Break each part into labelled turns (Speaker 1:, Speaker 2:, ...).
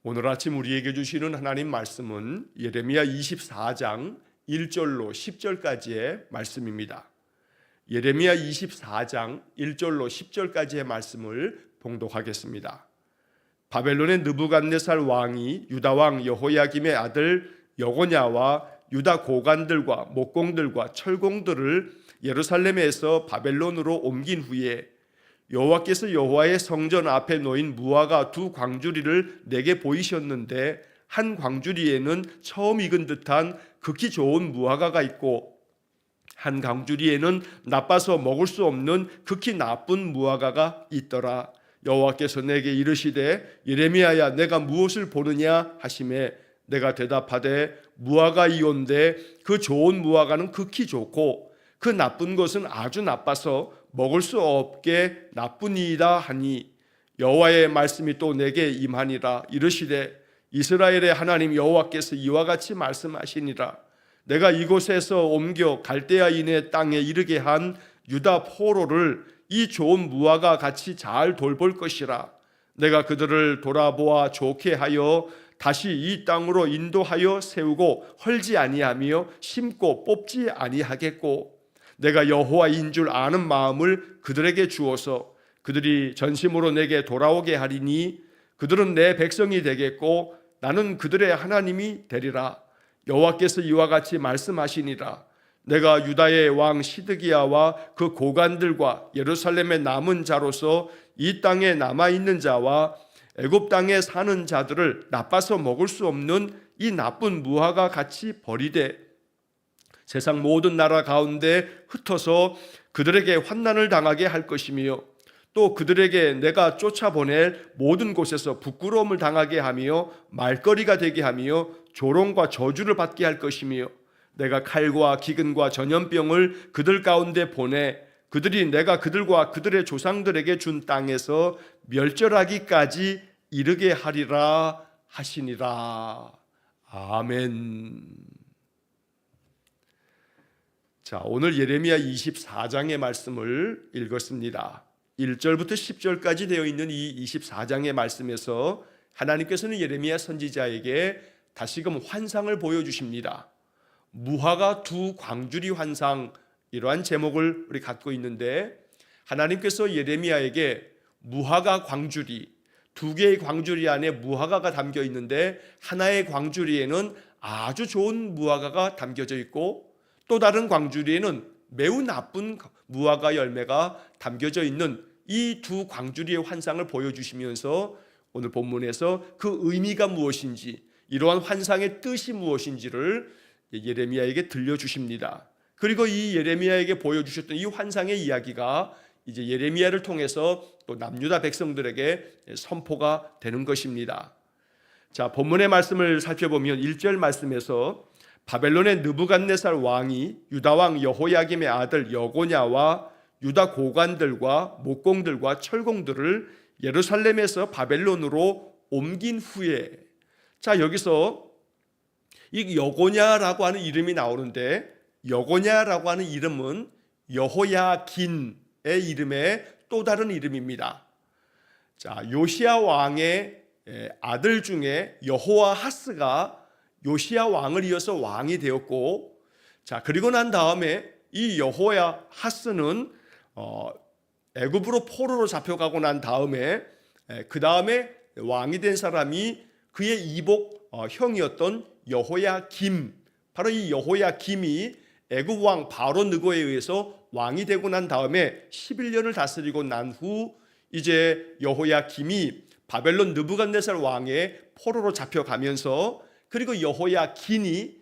Speaker 1: 오늘 아침 우리에게 주시는 하나님 말씀은 예레미야 24장 1절로 10절까지의 말씀입니다. 예레미야 24장 1절로 10절까지의 말씀을 봉독하겠습니다. 바벨론의 느부갓네살 왕이 유다 왕 여호야김의 아들 여고냐와 유다 고관들과 목공들과 철공들을 예루살렘에서 바벨론으로 옮긴 후에 여호와께서 여호와의 성전 앞에 놓인 무화과 두 광주리를 내게 보이셨는데 한 광주리에는 처음 익은 듯한 극히 좋은 무화과가 있고 한 광주리에는 나빠서 먹을 수 없는 극히 나쁜 무화과가 있더라. 여호와께서 내게 이르시되 예레미야야 내가 무엇을 보느냐 하시매 내가 대답하되 무화과이온데 그 좋은 무화과는 극히 좋고 그 나쁜 것은 아주 나빠서 먹을 수 없게 나쁘니이다 하니 여호와의 말씀이 또 내게 임하니라. 이르시되 이스라엘의 하나님 여호와께서 이와 같이 말씀하시니라. 내가 이곳에서 옮겨 갈대아인의 땅에 이르게 한 유다 포로를 이 좋은 무화과 같이 잘 돌볼 것이라. 내가 그들을 돌아보아 좋게 하여 다시 이 땅으로 인도하여 세우고 헐지 아니하며 심고 뽑지 아니하겠고 내가 여호와인 줄 아는 마음을 그들에게 주어서 그들이 전심으로 내게 돌아오게 하리니 그들은 내 백성이 되겠고 나는 그들의 하나님이 되리라. 여호와께서 이와 같이 말씀하시니라. 내가 유다의 왕 시드기야와 그 고관들과 예루살렘의 남은 자로서 이 땅에 남아있는 자와 애굽 땅에 사는 자들을 나빠서 먹을 수 없는 이 나쁜 무화과 같이 버리되 세상 모든 나라 가운데 흩어서 그들에게 환난을 당하게 할 것이며 또 그들에게 내가 쫓아보낼 모든 곳에서 부끄러움을 당하게 하며 말거리가 되게 하며 조롱과 저주를 받게 할 것이며 내가 칼과 기근과 전염병을 그들 가운데 보내 그들이 내가 그들과 그들의 조상들에게 준 땅에서 멸절하기까지 이르게 하리라 하시니라. 아멘. 자, 오늘 예레미야 24장의 말씀을 읽었습니다. 1절부터 10절까지 되어 있는 이 24장의 말씀에서 하나님께서는 예레미야 선지자에게 다시금 환상을 보여주십니다. 무화과 두 광주리 환상, 이러한 제목을 우리 갖고 있는데 하나님께서 예레미야에게 무화과 광주리, 두 개의 광주리 안에 무화과가 담겨 있는데 하나의 광주리에는 아주 좋은 무화과가 담겨져 있고 또 다른 광주리에는 매우 나쁜 무화과 열매가 담겨져 있는 이 두 광주리의 환상을 보여주시면서 오늘 본문에서 그 의미가 무엇인지 이러한 환상의 뜻이 무엇인지를 예레미야에게 들려주십니다. 그리고 이 예레미야에게 보여주셨던 이 환상의 이야기가 이제 예레미야를 통해서 또 남유다 백성들에게 선포가 되는 것입니다. 자, 본문의 말씀을 살펴보면 1절 말씀에서 바벨론의 느부갓네살 왕이 유다 왕 여호야김의 아들 여고냐와 유다 고관들과 목공들과 철공들을 예루살렘에서 바벨론으로 옮긴 후에, 자, 여기서 이 여고냐라고 하는 이름이 나오는데 여고냐라고 하는 이름은 여호야긴의 이름의 또 다른 이름입니다. 자, 요시야 왕의 아들 중에 여호아하스가 요시야 왕을 이어서 왕이 되었고, 자, 그리고 난 다음에 이 여호아하스는 애굽으로 포로로 잡혀가고 난 다음에 그 다음에 왕이 된 사람이 그의 이복 형이었던 여호야김, 바로 이 여호야김이 애굽 왕 바로 느고에 의해서 왕이 되고 난 다음에 11년을 다스리고 난 후 이제 여호야김이 바벨론 느부갓네살 왕의 포로로 잡혀가면서 그리고 여호야긴이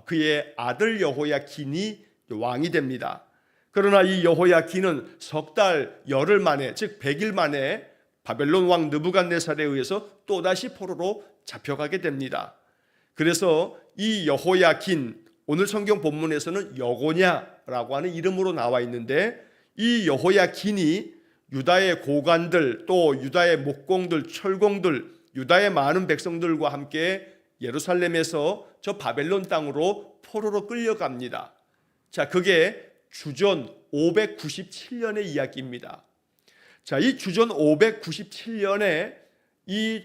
Speaker 1: 그의 아들 여호야긴이 왕이 됩니다. 그러나 이 여호야긴은 석 달 열흘 만에, 즉 100일 만에 바벨론 왕 느부갓네살에 의해서 또다시 포로로 잡혀가게 됩니다. 그래서 이 여호야긴, 오늘 성경 본문에서는 여고냐라고 하는 이름으로 나와 있는데 이 여호야긴이 유다의 고관들, 또 유다의 목공들, 철공들, 유다의 많은 백성들과 함께 예루살렘에서 저 바벨론 땅으로 포로로 끌려갑니다. 자, 그게 주전 597년의 이야기입니다. 자, 이 주전 597년에 이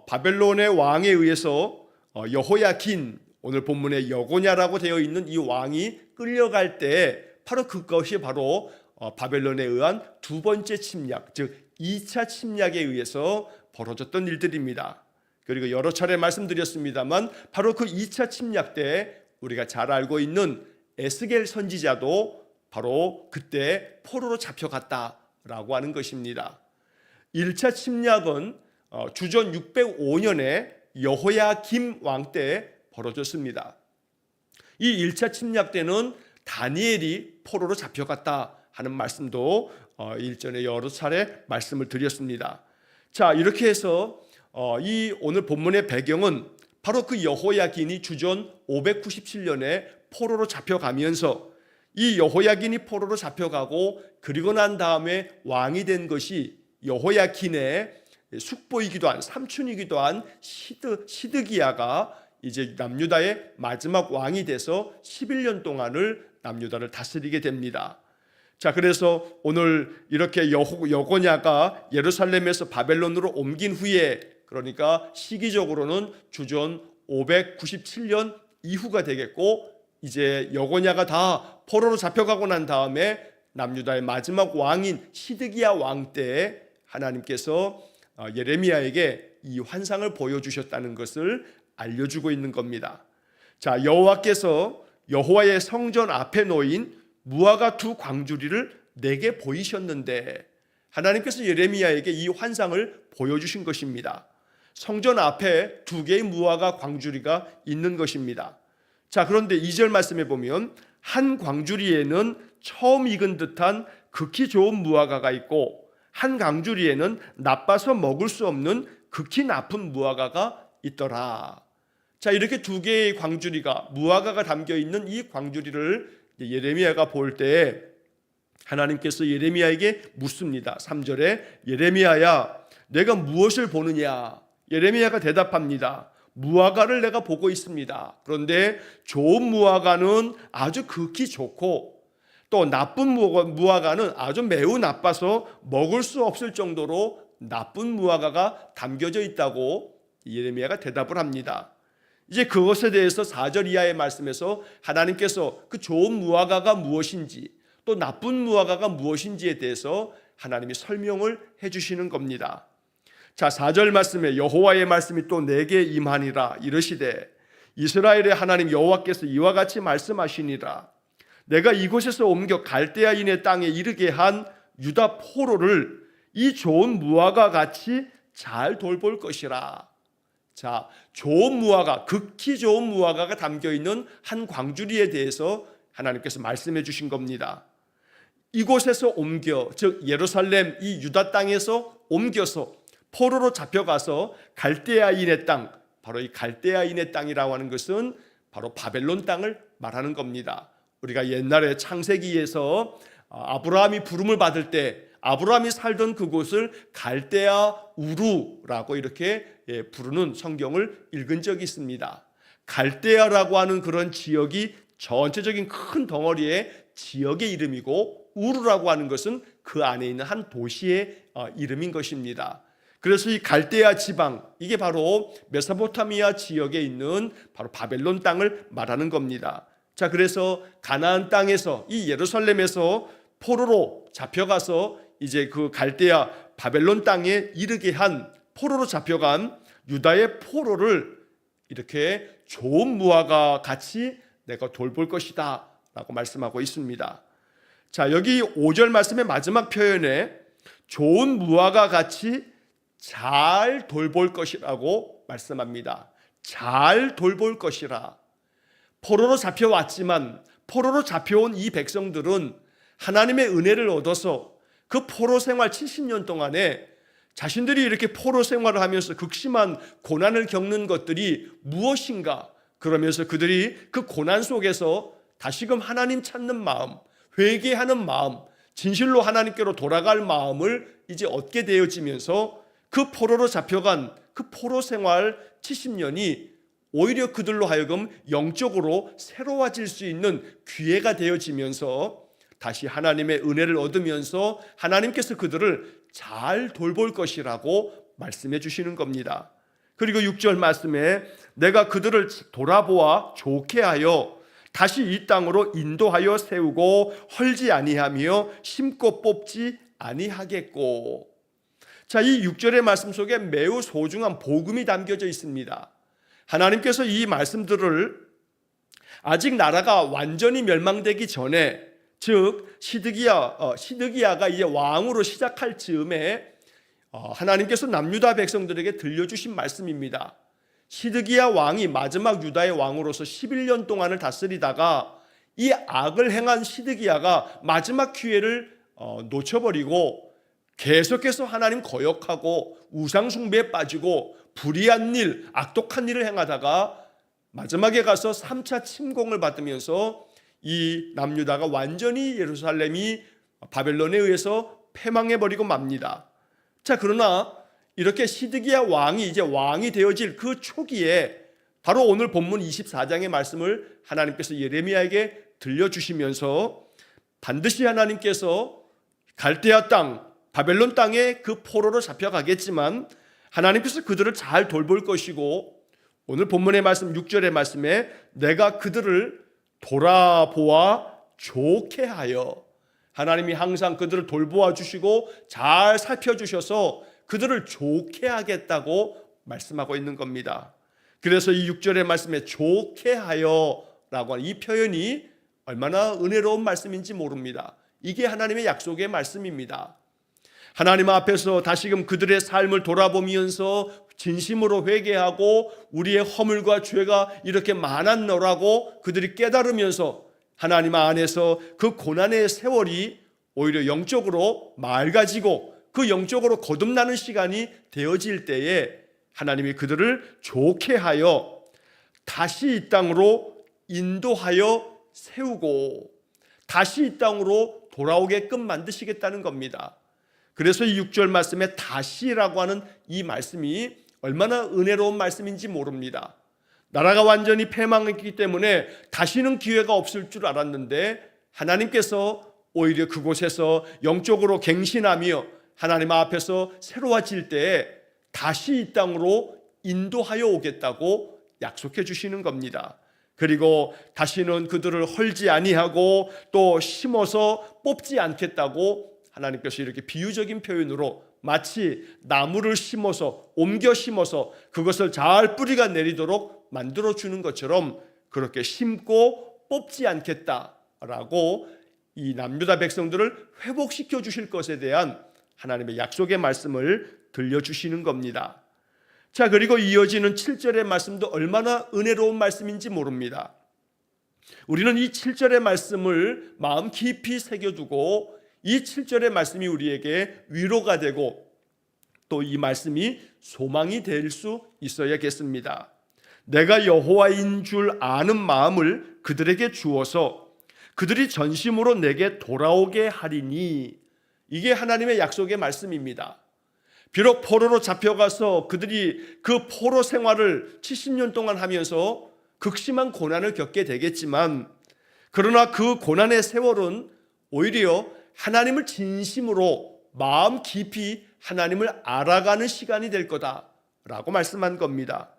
Speaker 1: 바벨론의 왕에 의해서 여호야긴, 오늘 본문에 여고냐라고 되어 있는 이 왕이 끌려갈 때 바로 그것이 바로 바벨론에 의한 두 번째 침략, 즉 2차 침략에 의해서 벌어졌던 일들입니다. 그리고 여러 차례 말씀드렸습니다만 바로 그 2차 침략 때 우리가 잘 알고 있는 에스겔 선지자도 바로 그때 포로로 잡혀갔다라고 하는 것입니다. 1차 침략은 주전 605년에 여호야김 왕 때 벌어졌습니다. 이 1차 침략 때는 다니엘이 포로로 잡혀갔다 하는 말씀도 일전에 여러 차례 말씀을 드렸습니다. 자, 이렇게 해서 이 오늘 본문의 배경은 바로 그 여호야긴이 주전 597년에 포로로 잡혀가면서 이 여호야긴이 포로로 잡혀가고 그리고 난 다음에 왕이 된 것이 여호야긴의 숙보이기도 한 삼촌이기도 한 시드기야가 이제 남유다의 마지막 왕이 돼서 11년 동안을 남유다를 다스리게 됩니다. 자, 그래서 오늘 이렇게 여고냐가 예루살렘에서 바벨론으로 옮긴 후에, 그러니까 시기적으로는 주전 597년 이후가 되겠고, 이제 여고냐가 다 포로로 잡혀가고 난 다음에 남유다의 마지막 왕인 시드기야 왕 때 하나님께서 예레미야에게 이 환상을 보여주셨다는 것을 알려주고 있는 겁니다. 자, 여호와께서 여호와의 성전 앞에 놓인 무화과 두 광주리를 내게 보이셨는데, 하나님께서 예레미야에게 이 환상을 보여주신 것입니다. 성전 앞에 두 개의 무화과 광주리가 있는 것입니다. 자, 그런데 2절 말씀에 보면 한 광주리에는 처음 익은 듯한 극히 좋은 무화과가 있고 한 광주리에는 나빠서 먹을 수 없는 극히 나쁜 무화과가 있더라. 자, 이렇게 두 개의 광주리가, 무화과가 담겨 있는 이 광주리를 예레미야가 볼 때 하나님께서 예레미야에게 묻습니다. 3절에 예레미야야, 내가 무엇을 보느냐? 예레미야가 대답합니다. 무화과를 내가 보고 있습니다. 그런데 좋은 무화과는 아주 극히 좋고 또 나쁜 무화과는 아주 매우 나빠서 먹을 수 없을 정도로 나쁜 무화과가 담겨져 있다고 예레미야가 대답을 합니다. 이제 그것에 대해서 4절 이하의 말씀에서 하나님께서 그 좋은 무화과가 무엇인지 또 나쁜 무화과가 무엇인지에 대해서 하나님이 설명을 해주시는 겁니다. 자, 4절 말씀에 여호와의 말씀이 또 내게 임하니라 이르시되 이스라엘의 하나님 여호와께서 이와 같이 말씀하시니라. 내가 이곳에서 옮겨 갈대아인의 땅에 이르게 한 유다 포로를 이 좋은 무화과 같이 잘 돌볼 것이라. 자, 좋은 무화과, 극히 좋은 무화과가 담겨 있는 한 광주리에 대해서 하나님께서 말씀해 주신 겁니다. 이곳에서 옮겨, 즉 예루살렘 이 유다 땅에서 옮겨서 포로로 잡혀가서 갈대아인의 땅, 바로 이 갈대아인의 땅이라고 하는 것은 바로 바벨론 땅을 말하는 겁니다. 우리가 옛날에 창세기에서 아브라함이 부름을 받을 때 아브라함이 살던 그곳을 갈대아 우루라고 이렇게 부르는 성경을 읽은 적이 있습니다. 갈대아라고 하는 그런 지역이 전체적인 큰 덩어리의 지역의 이름이고 우루라고 하는 것은 그 안에 있는 한 도시의 이름인 것입니다. 그래서 이 갈대아 지방, 이게 바로 메소포타미아 지역에 있는 바로 바벨론 땅을 말하는 겁니다. 자, 그래서 가나안 땅에서 이 예루살렘에서 포로로 잡혀가서 이제 그 갈대아 바벨론 땅에 이르게 한 포로로 잡혀간 유다의 포로를 이렇게 좋은 무화과 같이 내가 돌볼 것이다 라고 말씀하고 있습니다. 자, 여기 5절 말씀의 마지막 표현에 좋은 무화과 같이 잘 돌볼 것이라고 말씀합니다. 잘 돌볼 것이라. 포로로 잡혀왔지만 포로로 잡혀온 이 백성들은 하나님의 은혜를 얻어서 그 포로 생활 70년 동안에 자신들이 이렇게 포로 생활을 하면서 극심한 고난을 겪는 것들이 무엇인가, 그러면서 그들이 그 고난 속에서 다시금 하나님 찾는 마음, 회개하는 마음, 진실로 하나님께로 돌아갈 마음을 이제 얻게 되어지면서 그 포로로 잡혀간 그 포로 생활 70년이 오히려 그들로 하여금 영적으로 새로워질 수 있는 기회가 되어지면서 다시 하나님의 은혜를 얻으면서 하나님께서 그들을 잘 돌볼 것이라고 말씀해 주시는 겁니다. 그리고 6절 말씀에 내가 그들을 돌아보아 좋게 하여 다시 이 땅으로 인도하여 세우고 헐지 아니하며 심고 뽑지 아니하겠고. 자, 이 6절의 말씀 속에 매우 소중한 복음이 담겨져 있습니다. 하나님께서 이 말씀들을 아직 나라가 완전히 멸망되기 전에, 즉 시드기야가 이제 왕으로 시작할 즈음에 하나님께서 남유다 백성들에게 들려주신 말씀입니다. 시드기야 왕이 마지막 유다의 왕으로서 11년 동안을 다스리다가 이 악을 행한 시드기야가 마지막 기회를 놓쳐버리고 계속해서 하나님 거역하고 우상 숭배에 빠지고 불의한 일, 악독한 일을 행하다가 마지막에 가서 3차 침공을 받으면서 이 남유다가 완전히 예루살렘이 바벨론에 의해서 패망해버리고 맙니다. 자, 그러나 이렇게 시드기야 왕이 이제 왕이 되어질 그 초기에 바로 오늘 본문 24장의 말씀을 하나님께서 예레미야에게 들려주시면서 반드시 하나님께서 갈대아 땅, 바벨론 땅에 그 포로로 잡혀가겠지만 하나님께서 그들을 잘 돌볼 것이고, 오늘 본문의 말씀 6절의 말씀에 내가 그들을 돌아보아 좋게 하여, 하나님이 항상 그들을 돌보아 주시고 잘 살펴주셔서 그들을 좋게 하겠다고 말씀하고 있는 겁니다. 그래서 이 6절의 말씀에 좋게 하여 라고 하는 이 표현이 얼마나 은혜로운 말씀인지 모릅니다. 이게 하나님의 약속의 말씀입니다. 하나님 앞에서 다시금 그들의 삶을 돌아보면서 진심으로 회개하고 우리의 허물과 죄가 이렇게 많았노라고 그들이 깨달으면서 하나님 안에서 그 고난의 세월이 오히려 영적으로 맑아지고 그 영적으로 거듭나는 시간이 되어질 때에 하나님이 그들을 좋게 하여 다시 이 땅으로 인도하여 세우고 다시 이 땅으로 돌아오게끔 만드시겠다는 겁니다. 그래서 이 6절 말씀에 다시라고 하는 이 말씀이 얼마나 은혜로운 말씀인지 모릅니다. 나라가 완전히 패망했기 때문에 다시는 기회가 없을 줄 알았는데 하나님께서 오히려 그곳에서 영적으로 갱신하며 하나님 앞에서 새로워질 때에 다시 이 땅으로 인도하여 오겠다고 약속해 주시는 겁니다. 그리고 다시는 그들을 헐지 아니하고 또 심어서 뽑지 않겠다고 하나님께서 이렇게 비유적인 표현으로 마치 나무를 심어서 옮겨 심어서 그것을 잘 뿌리가 내리도록 만들어 주는 것처럼 그렇게 심고 뽑지 않겠다라고 이 남유다 백성들을 회복시켜 주실 것에 대한 하나님의 약속의 말씀을 들려주시는 겁니다. 자, 그리고 이어지는 7절의 말씀도 얼마나 은혜로운 말씀인지 모릅니다. 우리는 이 7절의 말씀을 마음 깊이 새겨두고 이 7절의 말씀이 우리에게 위로가 되고 또 이 말씀이 소망이 될 수 있어야겠습니다. 내가 여호와인 줄 아는 마음을 그들에게 주어서 그들이 전심으로 내게 돌아오게 하리니, 이게 하나님의 약속의 말씀입니다. 비록 포로로 잡혀가서 그들이 그 포로 생활을 70년 동안 하면서 극심한 고난을 겪게 되겠지만, 그러나 그 고난의 세월은 오히려 하나님을 진심으로 마음 깊이 하나님을 알아가는 시간이 될 거다라고 말씀한 겁니다.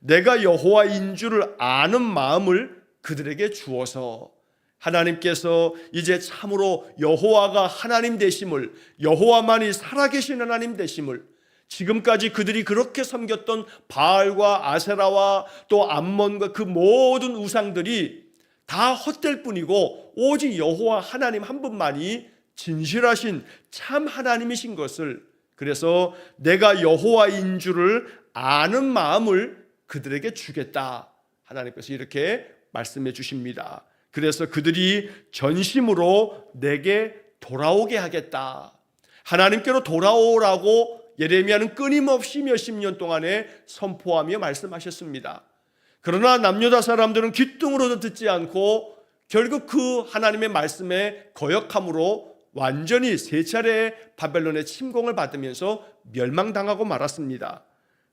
Speaker 1: 내가 여호와인 줄을 아는 마음을 그들에게 주어서, 하나님께서 이제 참으로 여호와가 하나님 되심을, 여호와만이 살아계신 하나님 되심을, 지금까지 그들이 그렇게 섬겼던 바알과 아세라와 또 암몬과 그 모든 우상들이 다 헛될 뿐이고 오직 여호와 하나님 한 분만이 진실하신 참 하나님이신 것을, 그래서 내가 여호와인 줄을 아는 마음을 그들에게 주겠다, 하나님께서 이렇게 말씀해 주십니다. 그래서 그들이 전심으로 내게 돌아오게 하겠다, 하나님께로 돌아오라고 예레미야는 끊임없이 몇십 년 동안에 선포하며 말씀하셨습니다. 그러나 남유다 사람들은 귓등으로도 듣지 않고 결국 그 하나님의 말씀에 거역함으로 완전히 세 차례 바벨론의 침공을 받으면서 멸망당하고 말았습니다.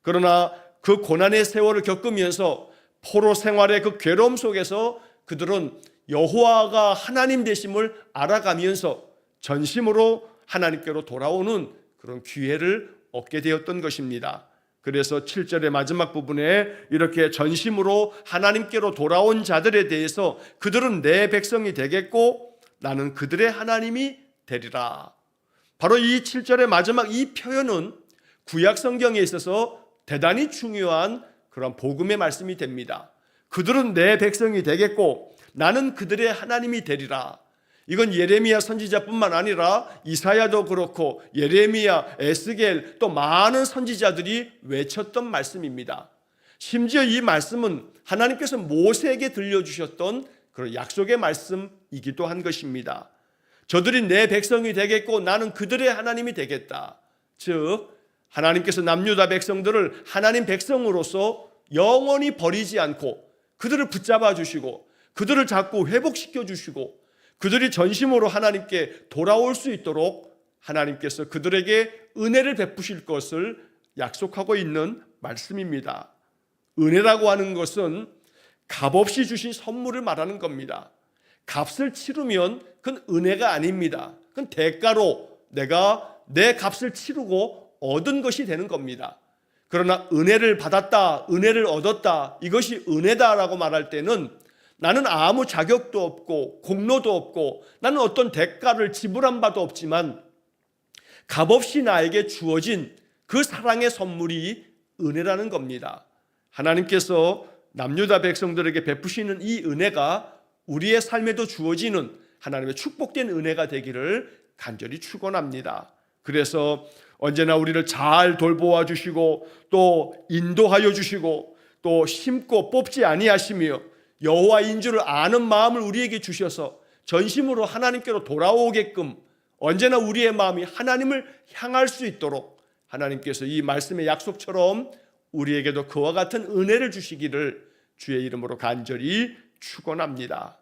Speaker 1: 그러나 그 고난의 세월을 겪으면서 포로 생활의 그 괴로움 속에서 그들은 여호와가 하나님 되심을 알아가면서 전심으로 하나님께로 돌아오는 그런 기회를 얻게 되었던 것입니다. 그래서 7절의 마지막 부분에 이렇게 전심으로 하나님께로 돌아온 자들에 대해서 그들은 내 백성이 되겠고 나는 그들의 하나님이 되리라. 바로 이 7절의 마지막 이 표현은 구약 성경에 있어서 대단히 중요한 그런 복음의 말씀이 됩니다. 그들은 내 백성이 되겠고 나는 그들의 하나님이 되리라. 이건 예레미야 선지자뿐만 아니라 이사야도 그렇고 예레미야, 에스겔 또 많은 선지자들이 외쳤던 말씀입니다. 심지어 이 말씀은 하나님께서 모세에게 들려주셨던 그런 약속의 말씀이기도 한 것입니다. 저들이 내 백성이 되겠고 나는 그들의 하나님이 되겠다. 즉 하나님께서 남유다 백성들을 하나님 백성으로서 영원히 버리지 않고 그들을 붙잡아 주시고 그들을 자꾸 회복시켜 주시고 그들이 전심으로 하나님께 돌아올 수 있도록 하나님께서 그들에게 은혜를 베푸실 것을 약속하고 있는 말씀입니다. 은혜라고 하는 것은 값없이 주신 선물을 말하는 겁니다. 값을 치르면 그건 은혜가 아닙니다. 그건 대가로 내가 내 값을 치르고 얻은 것이 되는 겁니다. 그러나 은혜를 받았다, 은혜를 얻었다, 이것이 은혜다라고 말할 때는 나는 아무 자격도 없고 공로도 없고 나는 어떤 대가를 지불한 바도 없지만 값없이 나에게 주어진 그 사랑의 선물이 은혜라는 겁니다. 하나님께서 남유다 백성들에게 베푸시는 이 은혜가 우리의 삶에도 주어지는 하나님의 축복된 은혜가 되기를 간절히 축원합니다. 그래서 언제나 우리를 잘 돌보아 주시고 또 인도하여 주시고 또 심고 뽑지 아니하시며 여호와인 줄을 아는 마음을 우리에게 주셔서 전심으로 하나님께로 돌아오게끔 언제나 우리의 마음이 하나님을 향할 수 있도록 하나님께서 이 말씀의 약속처럼 우리에게도 그와 같은 은혜를 주시기를 주의 이름으로 간절히 축원합니다.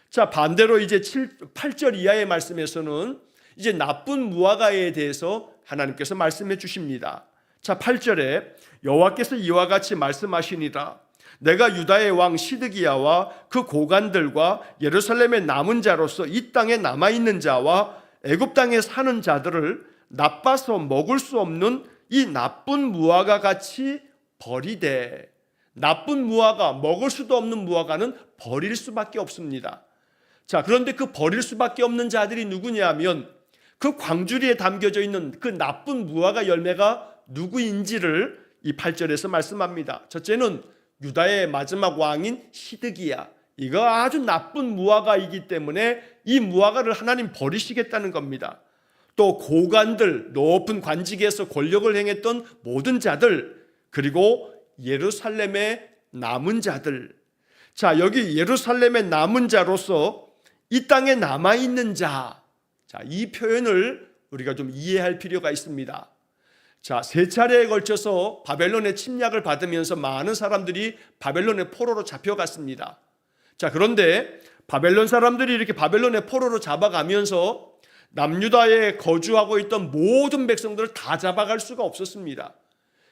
Speaker 1: 자, 반대로 이제 8절 이하의 말씀에서는 이제 나쁜 무화과에 대해서 하나님께서 말씀해 주십니다. 자, 8절에 여호와께서 이와 같이 말씀하시니라. 내가 유다의 왕 시드기야와 그 고관들과 예루살렘의 남은 자로서 이 땅에 남아있는 자와 애굽 땅에 사는 자들을 나빠서 먹을 수 없는 이 나쁜 무화과 같이 버리되. 나쁜 무화과, 먹을 수도 없는 무화과는 버릴 수밖에 없습니다. 자, 그런데 그 버릴 수밖에 없는 자들이 누구냐 하면 그 광주리에 담겨져 있는 그 나쁜 무화과 열매가 누구인지를 이 8절에서 말씀합니다. 첫째는 유다의 마지막 왕인 시드기야. 이거 아주 나쁜 무화과이기 때문에 이 무화과를 하나님 버리시겠다는 겁니다. 또 고관들, 높은 관직에서 권력을 행했던 모든 자들, 그리고 예루살렘의 남은 자들. 자, 여기 예루살렘의 남은 자로서 이 땅에 남아있는 자. 자, 이 표현을 우리가 좀 이해할 필요가 있습니다. 자, 세 차례에 걸쳐서 바벨론의 침략을 받으면서 많은 사람들이 바벨론의 포로로 잡혀갔습니다. 자, 그런데 바벨론 사람들이 이렇게 바벨론의 포로로 잡아가면서 남유다에 거주하고 있던 모든 백성들을 다 잡아갈 수가 없었습니다.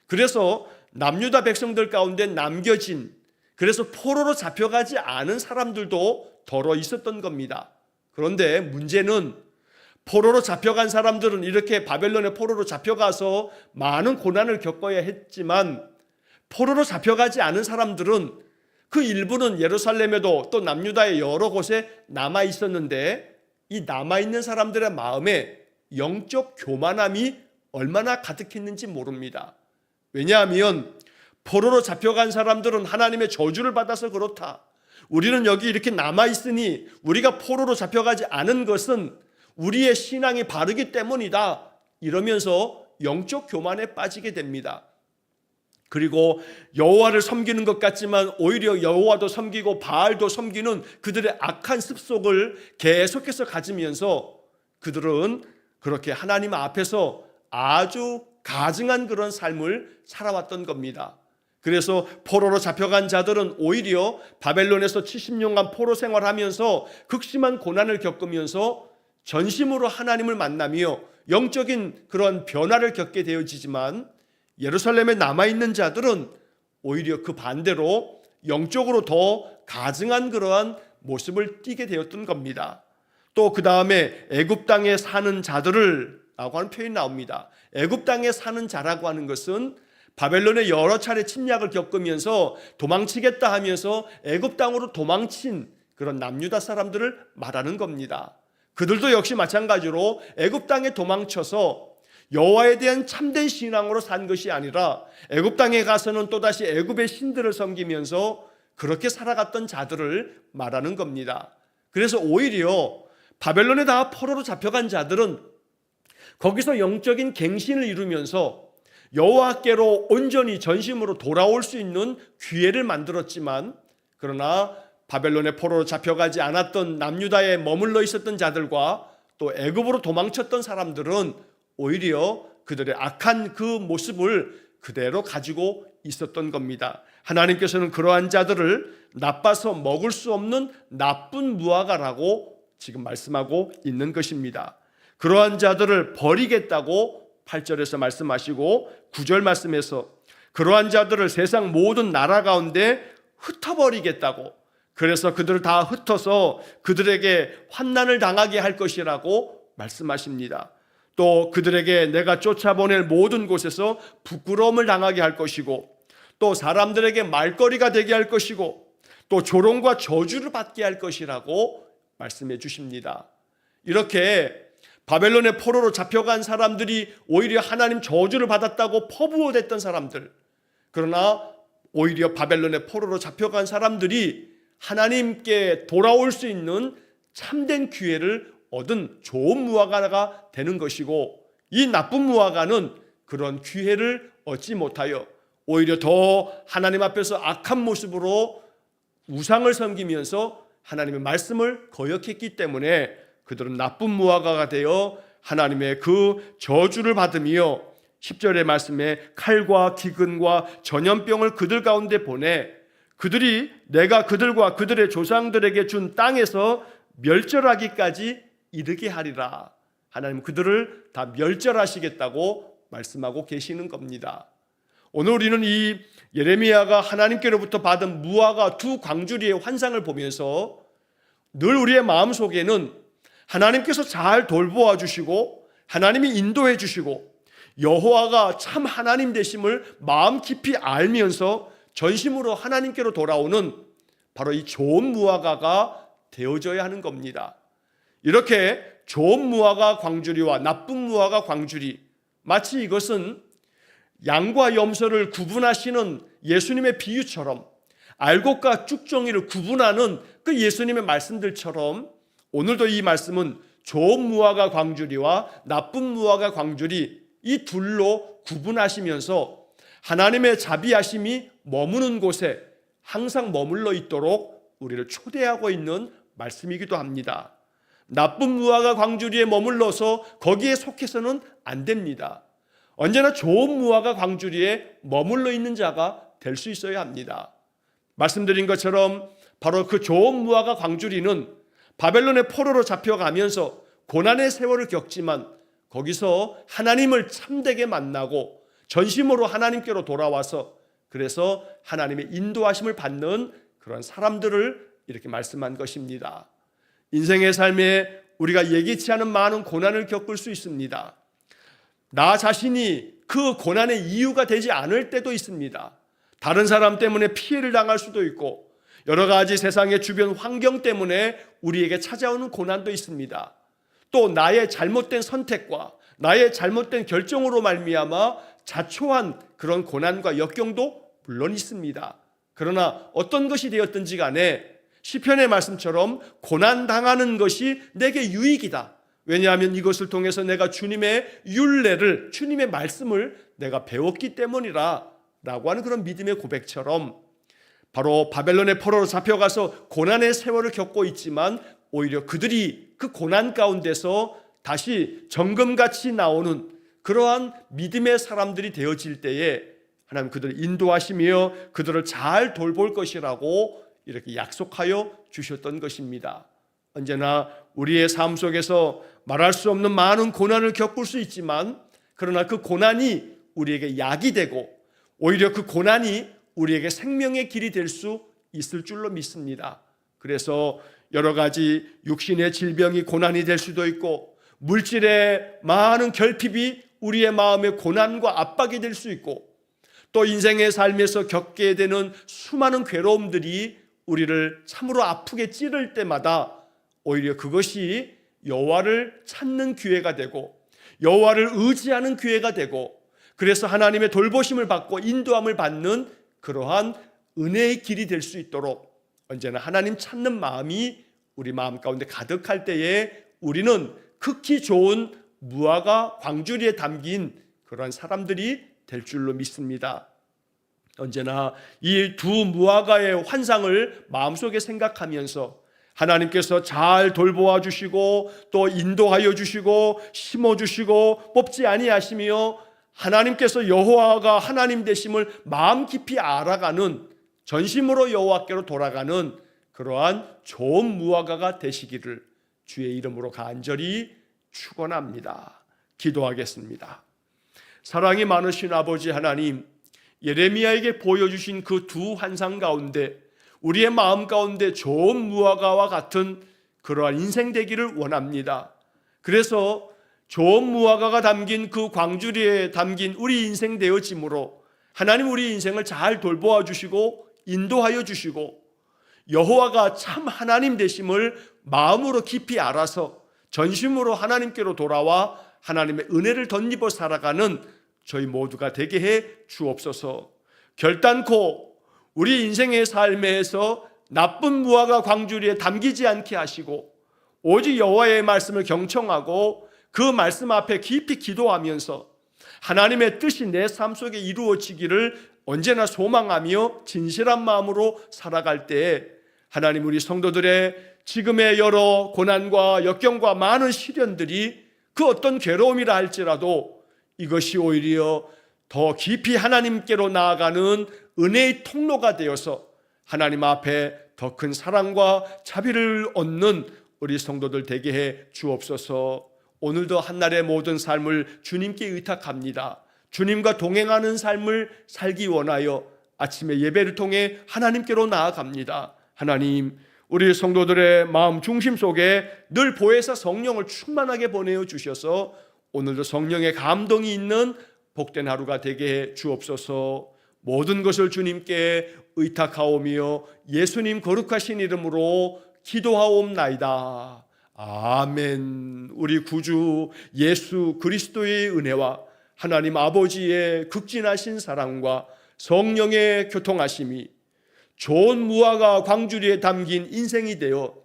Speaker 1: 그래서 남유다 백성들 가운데 남겨진, 그래서 포로로 잡혀가지 않은 사람들도 더러 있었던 겁니다. 그런데 문제는 포로로 잡혀간 사람들은 이렇게 바벨론의 포로로 잡혀가서 많은 고난을 겪어야 했지만 포로로 잡혀가지 않은 사람들은 그 일부는 예루살렘에도 또 남유다의 여러 곳에 남아 있었는데 이 남아있는 사람들의 마음에 영적 교만함이 얼마나 가득했는지 모릅니다. 왜냐하면 포로로 잡혀간 사람들은 하나님의 저주를 받아서 그렇다. 우리는 여기 이렇게 남아있으니 우리가 포로로 잡혀가지 않은 것은 우리의 신앙이 바르기 때문이다. 이러면서 영적 교만에 빠지게 됩니다. 그리고 여호와를 섬기는 것 같지만 오히려 여호와도 섬기고 바알도 섬기는 그들의 악한 습속을 계속해서 가지면서 그들은 그렇게 하나님 앞에서 아주 가증한 그런 삶을 살아왔던 겁니다. 그래서 포로로 잡혀간 자들은 오히려 바벨론에서 70년간 포로 생활하면서 극심한 고난을 겪으면서 전심으로 하나님을 만나며 영적인 그런 변화를 겪게 되어지지만 예루살렘에 남아있는 자들은 오히려 그 반대로 영적으로 더 가증한 그러한 모습을 띠게 되었던 겁니다. 또 그 다음에 애굽 땅에 사는 자들을 라고 하는 표현이 나옵니다. 애굽 땅에 사는 자라고 하는 것은 바벨론의 여러 차례 침략을 겪으면서 도망치겠다 하면서 애굽 땅으로 도망친 그런 남유다 사람들을 말하는 겁니다. 그들도 역시 마찬가지로 애굽 땅에 도망쳐서 여호와에 대한 참된 신앙으로 산 것이 아니라 애굽 땅에 가서는 또다시 애굽의 신들을 섬기면서 그렇게 살아갔던 자들을 말하는 겁니다. 그래서 오히려 바벨론에 다 포로로 잡혀간 자들은 거기서 영적인 갱신을 이루면서 여호와께로 온전히 전심으로 돌아올 수 있는 기회를 만들었지만, 그러나 바벨론의 포로로 잡혀가지 않았던 남유다에 머물러 있었던 자들과 또 애굽으로 도망쳤던 사람들은 오히려 그들의 악한 그 모습을 그대로 가지고 있었던 겁니다. 하나님께서는 그러한 자들을 나빠서 먹을 수 없는 나쁜 무화과라고 지금 말씀하고 있는 것입니다. 그러한 자들을 버리겠다고 8절에서 말씀하시고 9절 말씀에서 그러한 자들을 세상 모든 나라 가운데 흩어버리겠다고, 그래서 그들을 다 흩어서 그들에게 환난을 당하게 할 것이라고 말씀하십니다. 또 그들에게 내가 쫓아보낼 모든 곳에서 부끄러움을 당하게 할 것이고, 또 사람들에게 말거리가 되게 할 것이고, 또 조롱과 저주를 받게 할 것이라고 말씀해 주십니다. 이렇게 바벨론의 포로로 잡혀간 사람들이 오히려 하나님 저주를 받았다고 퍼부어댔던 사람들, 그러나 오히려 바벨론의 포로로 잡혀간 사람들이 하나님께 돌아올 수 있는 참된 기회를 얻은 좋은 무화과가 되는 것이고, 이 나쁜 무화과는 그런 기회를 얻지 못하여 오히려 더 하나님 앞에서 악한 모습으로 우상을 섬기면서 하나님의 말씀을 거역했기 때문에 그들은 나쁜 무화과가 되어 하나님의 그 저주를 받으며 10절의 말씀에 칼과 기근과 전염병을 그들 가운데 보내 그들이 내가 그들과 그들의 조상들에게 준 땅에서 멸절하기까지 이르게 하리라. 하나님 그들을 다 멸절하시겠다고 말씀하고 계시는 겁니다. 오늘 우리는 이 예레미야가 하나님께로부터 받은 무화과 두 광주리의 환상을 보면서 늘 우리의 마음속에는 하나님께서 잘 돌보아 주시고 하나님이 인도해 주시고 여호와가 참 하나님 되심을 마음 깊이 알면서 전심으로 하나님께로 돌아오는 바로 이 좋은 무화과가 되어져야 하는 겁니다. 이렇게 좋은 무화과 광주리와 나쁜 무화과 광주리, 마치 이것은 양과 염소를 구분하시는 예수님의 비유처럼, 알곡과 쭉정이를 구분하는 그 예수님의 말씀들처럼 오늘도 이 말씀은 좋은 무화과 광주리와 나쁜 무화과 광주리 이 둘로 구분하시면서 하나님의 자비하심이 머무는 곳에 항상 머물러 있도록 우리를 초대하고 있는 말씀이기도 합니다. 나쁜 무화과 광주리에 머물러서 거기에 속해서는 안 됩니다. 언제나 좋은 무화과 광주리에 머물러 있는 자가 될 수 있어야 합니다. 말씀드린 것처럼 바로 그 좋은 무화과 광주리는 바벨론의 포로로 잡혀가면서 고난의 세월을 겪지만 거기서 하나님을 참되게 만나고 전심으로 하나님께로 돌아와서 그래서 하나님의 인도하심을 받는 그런 사람들을 이렇게 말씀한 것입니다. 인생의 삶에 우리가 예기치 않은 많은 고난을 겪을 수 있습니다. 나 자신이 그 고난의 이유가 되지 않을 때도 있습니다. 다른 사람 때문에 피해를 당할 수도 있고 여러 가지 세상의 주변 환경 때문에 우리에게 찾아오는 고난도 있습니다. 또 나의 잘못된 선택과 나의 잘못된 결정으로 말미암아 자초한 그런 고난과 역경도 물론 있습니다. 그러나 어떤 것이 되었든지 간에 시편의 말씀처럼 고난당하는 것이 내게 유익이다. 왜냐하면 이것을 통해서 내가 주님의 율례를, 주님의 말씀을 내가 배웠기 때문이라 라고 하는 그런 믿음의 고백처럼 바로 바벨론의 포로로 잡혀가서 고난의 세월을 겪고 있지만 오히려 그들이 그 고난 가운데서 다시 정금같이 나오는 그러한 믿음의 사람들이 되어질 때에 하나님 그들을 인도하시며 그들을 잘 돌볼 것이라고 이렇게 약속하여 주셨던 것입니다. 언제나 우리의 삶 속에서 말할 수 없는 많은 고난을 겪을 수 있지만 그러나 그 고난이 우리에게 약이 되고 오히려 그 고난이 우리에게 생명의 길이 될 수 있을 줄로 믿습니다. 그래서 여러 가지 육신의 질병이 고난이 될 수도 있고 물질의 많은 결핍이 우리의 마음의 고난과 압박이 될 수 있고, 또 인생의 삶에서 겪게 되는 수많은 괴로움들이 우리를 참으로 아프게 찌를 때마다 오히려 그것이 여호와를 찾는 기회가 되고, 여호와를 의지하는 기회가 되고, 그래서 하나님의 돌보심을 받고 인도함을 받는 그러한 은혜의 길이 될 수 있도록 언제나 하나님 찾는 마음이 우리 마음 가운데 가득할 때에 우리는 극히 좋은 무화과 광주리에 담긴 그러한 사람들이 될 줄로 믿습니다. 언제나 이 두 무화과의 환상을 마음속에 생각하면서 하나님께서 잘 돌보아 주시고 또 인도하여 주시고 심어 주시고 뽑지 아니하시며 하나님께서 여호와가 하나님 되심을 마음 깊이 알아가는, 전심으로 여호와께로 돌아가는 그러한 좋은 무화과가 되시기를 주의 이름으로 간절히 축원합니다. 기도하겠습니다. 사랑이 많으신 아버지 하나님, 예레미야에게 보여주신 그 두 환상 가운데 우리의 마음 가운데 좋은 무화과와 같은 그러한 인생 되기를 원합니다. 그래서 좋은 무화과가 담긴 그 광주리에 담긴 우리 인생 되어짐으로 하나님 우리 인생을 잘 돌보아 주시고 인도하여 주시고 여호와가 참 하나님 되심을 마음으로 깊이 알아서 전심으로 하나님께로 돌아와 하나님의 은혜를 덧입어 살아가는 저희 모두가 되게 해 주옵소서. 결단코 우리 인생의 삶에서 나쁜 무화과 광주리에 담기지 않게 하시고 오직 여호와의 말씀을 경청하고 그 말씀 앞에 깊이 기도하면서 하나님의 뜻이 내 삶 속에 이루어지기를 언제나 소망하며 진실한 마음으로 살아갈 때에 하나님 우리 성도들의 지금의 여러 고난과 역경과 많은 시련들이 그 어떤 괴로움이라 할지라도 이것이 오히려 더 깊이 하나님께로 나아가는 은혜의 통로가 되어서 하나님 앞에 더 큰 사랑과 자비를 얻는 우리 성도들 되게 해 주옵소서. 오늘도 한날의 모든 삶을 주님께 의탁합니다. 주님과 동행하는 삶을 살기 원하여 아침에 예배를 통해 하나님께로 나아갑니다. 하나님, 우리 성도들의 마음 중심 속에 늘 보혜사 성령을 충만하게 보내어 주셔서 오늘도 성령의 감동이 있는 복된 하루가 되게 해 주옵소서. 모든 것을 주님께 의탁하오며 예수님 거룩하신 이름으로 기도하옵나이다. 아멘. 우리 구주 예수 그리스도의 은혜와 하나님 아버지의 극진하신 사랑과 성령의 교통하심이 좋은 무화과 광주리에 담긴 인생이 되어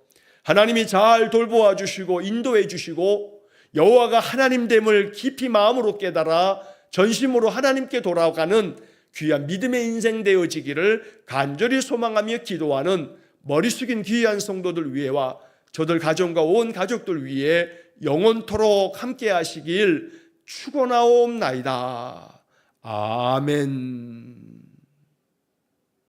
Speaker 1: 하나님이 잘 돌보아 주시고 인도해 주시고 여호와가 하나님됨을 깊이 마음으로 깨달아 전심으로 하나님께 돌아가는 귀한 믿음의 인생 되어지기를 간절히 소망하며 기도하는 머리 숙인 귀한 성도들 위에와 저들 가정과 온 가족들 위해 영원토록 함께 하시길 축원하옵나이다. 아멘.